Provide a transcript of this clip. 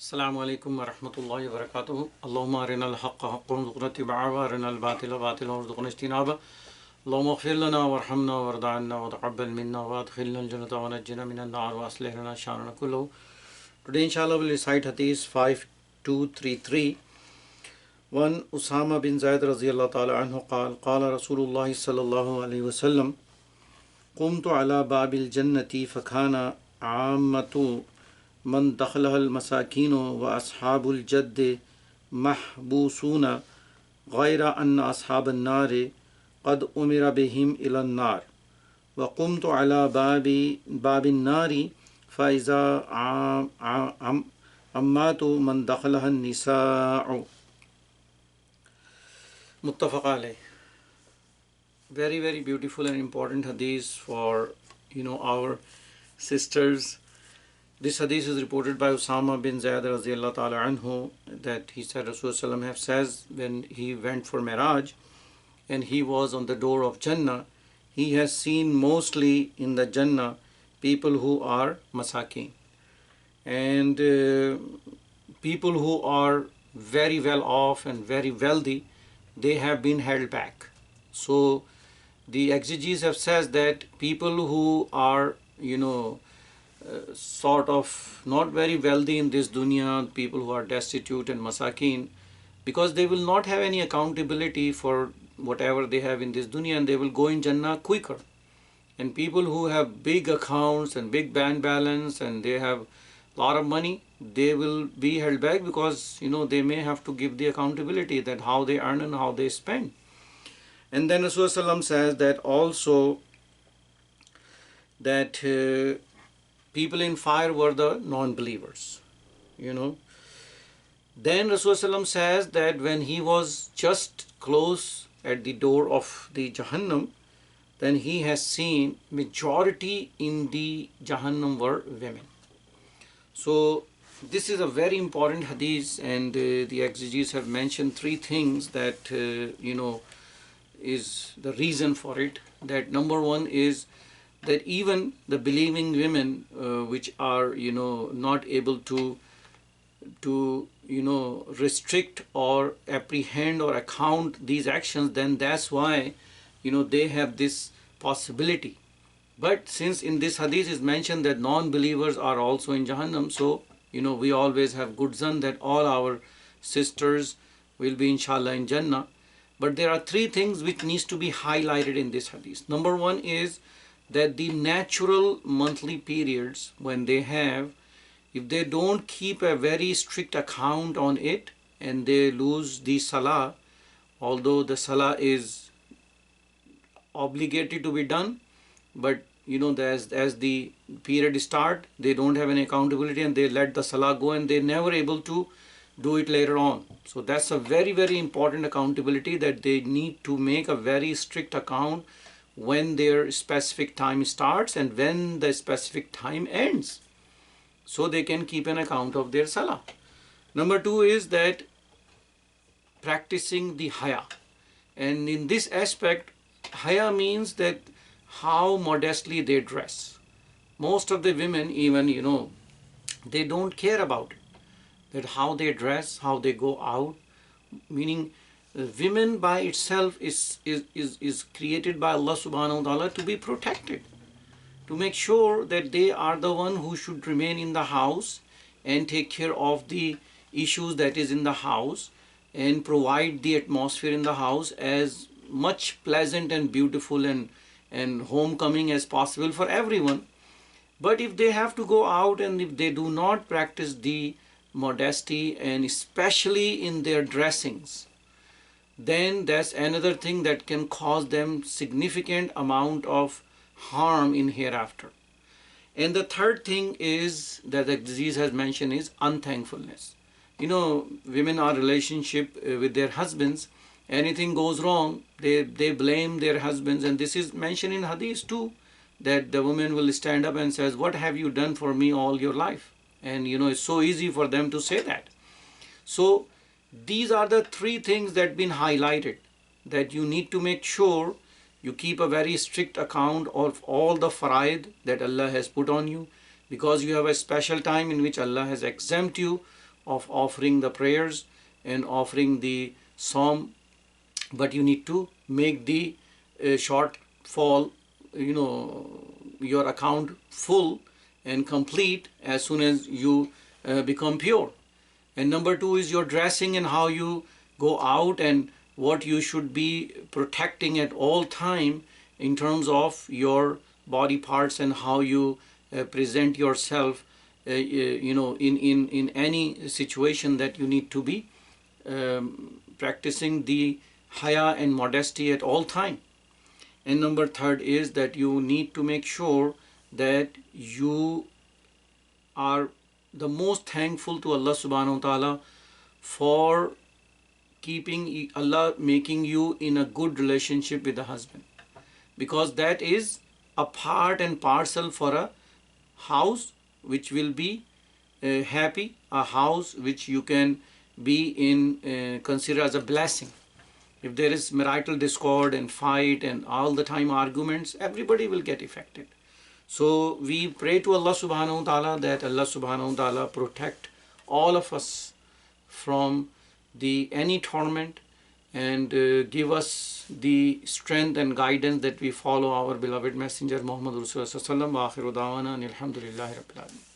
Assalamu alaikum wa rahmatullahi wa barakatuh. Allahumma arina al-haqqa haqqan warzuqna ittiba'ahu wa arina al-batila batilan warzuqna ijtinaba. Allahumma ighfir lana warhamna warda 'anna wa taqabbal minna wa adkhilna al-jannata wa najjina min an-nar wa aslih lana sha'nana kullahu. Today inshallah we'll recite Hadith 5233. One Usama bin Zaid radiyallahu ta'ala anhu qala Rasulullah sallallahu alayhi wa sallam qumtu ala babil jannati fakana 'ammatu من دخلها المساكين وأصحاب الجد محبوسون غير أن أصحاب النار قد أمر بهم إلى النار وقمت على باب النار فإذا عمات من دخلها النساء. متفق عليه. Very beautiful and important hadith for our sisters. This hadith is reported by Usama bin Zayd radiyallahu ta'ala anhu that he said Rasulullah says when he went for Miraj and he was on the door of Jannah, he has seen mostly in the Jannah people who are masakin and people who are very well off and very wealthy. They have been held back. So the exegetes have said that people who are sort of not very wealthy in this dunya, people who are destitute and masakin, because they will not have any accountability for whatever they have in this dunya, and they will go in Jannah quicker. And people who have big accounts and big bank balance and they have a lot of money, they will be held back because they may have to give the accountability that how they earn and how they spend. And then Rasulullah says that also that people in fire were the non-believers. Then Rasulullah says that when he was just close at the door of the Jahannam, then he has seen majority in the Jahannam were women. So this is a very important hadith, and the exegetes have mentioned three things that is the reason for it. That number one is that even the believing women which are not able to restrict or apprehend or account these actions, then that's why they have this possibility. But since in this hadith is mentioned that non-believers are also in Jahannam, so we always have good zan that all our sisters will be inshallah in Jannah. But there are three things which needs to be highlighted in this hadith. Number one is that the natural monthly periods when they have, if they don't keep a very strict account on it and they lose the salah, although the salah is obligated to be done, but as the period start, they don't have any accountability and they let the salah go and they're never able to do it later on. So that's a very important accountability, that they need to make a very strict account when their specific time starts and when the specific time ends, so they can keep an account of their salah. Number two is that practicing the haya, and in this aspect, haya means that how modestly they dress. Most of the women, even they don't care about it, that how they dress, how they go out, meaning women by itself is created by Allah subhanahu wa ta'ala to be protected, to make sure that they are the one who should remain in the house and take care of the issues that is in the house and provide the atmosphere in the house as much pleasant and beautiful and homecoming as possible for everyone. But if they have to go out and if they do not practice the modesty, and especially in their dressings, then that's another thing that can cause them significant amount of harm in hereafter. And the third thing is that the disease has mentioned is unthankfulness. Women are relationship with their husbands. Anything goes wrong, they blame their husbands, and this is mentioned in hadith too, that the woman will stand up and says, what have you done for me all your life? And it's so easy for them to say that. So these are the three things that have been highlighted, that you need to make sure you keep a very strict account of all the faraid that Allah has put on you, because you have a special time in which Allah has exempt you of offering the prayers and offering the psalm, but you need to make the shortfall, your account full and complete as soon as you become pure. And number two is your dressing and how you go out and what you should be protecting at all time in terms of your body parts and how you present yourself, in any situation that you need to be practicing the haya and modesty at all time. And number third is that you need to make sure that you are the most thankful to Allah subhanahu wa ta'ala for keeping Allah, making you in a good relationship with the husband, because that is a part and parcel for a house which will be happy, a house which you can be in, consider as a blessing. If there is marital discord and fight and all the time arguments, everybody will get affected. So we pray to Allah subhanahu wa ta'ala that Allah subhanahu wa ta'ala protect all of us from the any torment and give us the strength and guidance that we follow our beloved messenger Muhammad Rasulullah sallallahu alaihi wasallam. Wa akhiru da'wana alhamdulillahi rabbil alamin.